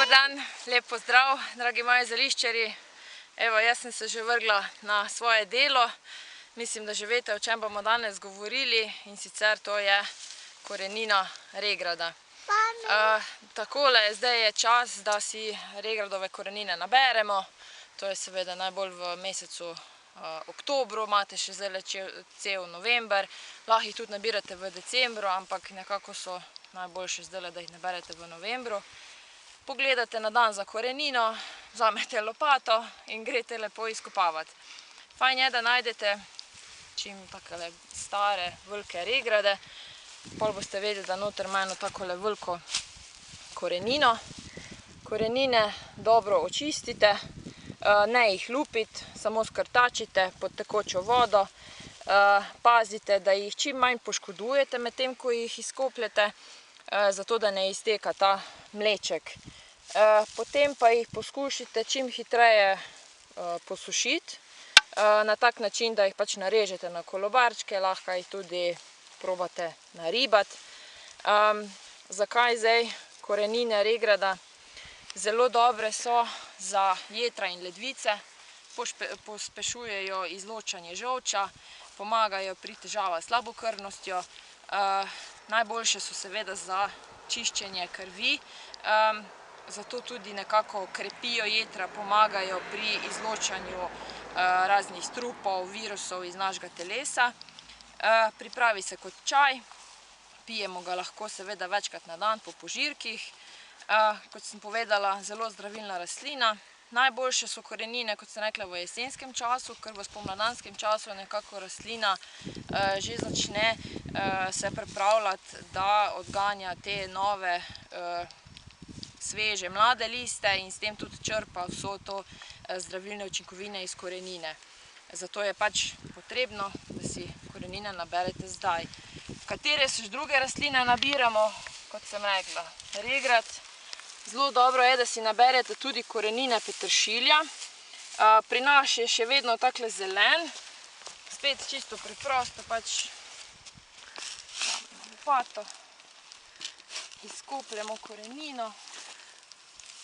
dan, lep pozdrav, dragi moji zeliščarji. Evo, jaz sem se že vrgla na svoje delo. Mislim, da že veste, o čem bomo danes govorili, in sicer to je korenina regrada. Takole, zdaj je čas, da si regradove korenine naberemo. To je seveda najbolj v mesecu oktobru, imate še zdaj cel november. Lahko jih tudi nabirate v decembru, ampak nekako so najboljše zdaj, da jih naberete v novembru. Pogledate na dan za korenino, vzamete lopato in greste lepo izkopavati. Fajn je, da najdete čim takole stare, velike regrade. Pol boste vedeli, da noter ima eno takole veliko korenino. Korenine dobro očistite, ne jih lupite, samo skrtačite pod tekočo vodo. Pazite, da jih čim manj poškodujete med tem, ko jih izkopljete, zato da ne izteka ta mleček. Potem pa jih poskušajte čim hitreje posušiti, na tak način, da jih pač narežete na kolobarčke, lahko jih tudi probate naribati. Zakaj zdaj korenine regrada? Zelo dobre so za jetra in ledvice, pospešujejo izločanje žolča, pomagajo pri težavah s slabokrvnostjo. Najboljše so seveda za čiščenje krvi, zato tudi nekako krepijo jetra, pomagajo pri izločanju raznih strupov, virusov iz našega telesa. Pripravi se kot čaj, pijemo ga lahko seveda večkrat na dan po požirkih. Kot sem povedala, zelo zdravilna rastlina. Najboljše so korenine, kot sem rekla, v jesenskem času, ker v spomladanskem času nekako rastlina že začne se pripravljati, da odganja te nove, sveže, mlade liste in s tem tudi črpa vso to zdravilne učinkovine iz korenine. Zato je pač potrebno, da si korenine naberete zdaj. Katere še druge rastline nabiramo, kot sem rekla? Regrad. Zelo dobro je, da si naberete tudi korenine peteršilja. Pri nas je še vedno takle zelen. Spet čisto preprosto, pač lopato izkopljemo korenino.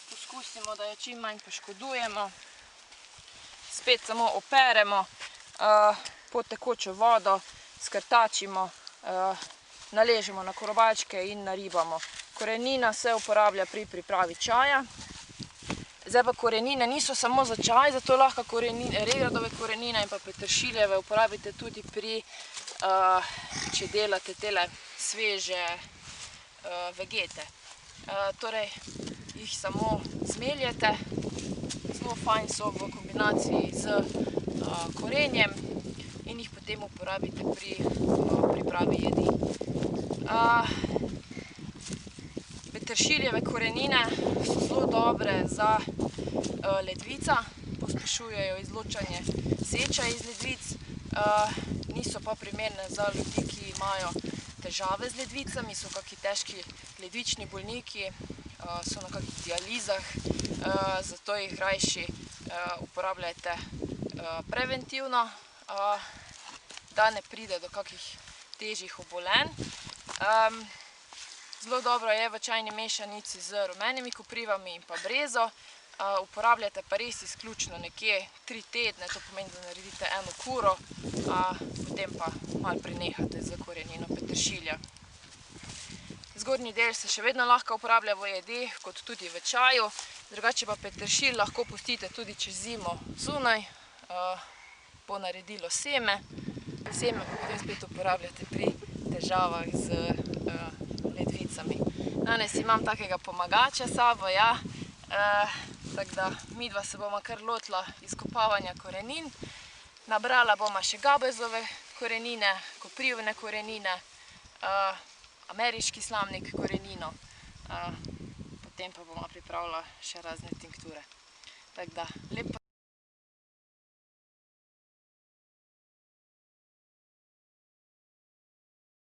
Poskusimo, da jo čim manj poškodujemo. Spet samo operemo pod tekočo vodo, skrtačimo, naležemo na kolobarčke in naribamo. Korenina se uporablja pri pripravi čaja. Zdaj pa korenine niso samo za čaj, zato lahko regradove korenine in pa peteršiljeve uporabite tudi pri, če delate tele sveže vegete. Torej, jih samo zmeljete, zelo fajn so v kombinaciji z korenjem in jih potem uporabite pri pripravi jedi. Peteršiljeve korenine so zelo dobre za ledvica, pospešujejo izločanje seča iz ledvic, niso pa primerne za ljudi, ki imajo težave z ledvicami, so kakšni težki ledvični bolniki, so na kakšnih dializah, zato jih rajši uporabljajte preventivno, da ne pride do kakšnih težjih obolenj. Zelo dobro je v čajni mešanici z rumenimi koprivami in pa brezo. Uporabljate pa res izključno nekje 3 tedne, to pomeni, da naredite eno kuro, potem pa malo prenehate z korenino peteršilja. Zgornji del se še vedno lahko uporablja v jedeh, kot tudi v čaju. Drugače pa peteršilj lahko pustite tudi čez zimo zunaj, bo naredilo seme. Seme pa potem spet uporabljate pri težavah z ledvicami. Danes imam takega pomagača s sabo, ja. Tako da midva se bomo kar lotila izkopavanja korenin. Nabrala bomo še gabezove korenine, koprivne korenine, ameriški slamnik korenino. Potem pa bomo pripravila še razne tinkture. Tako da, lepo.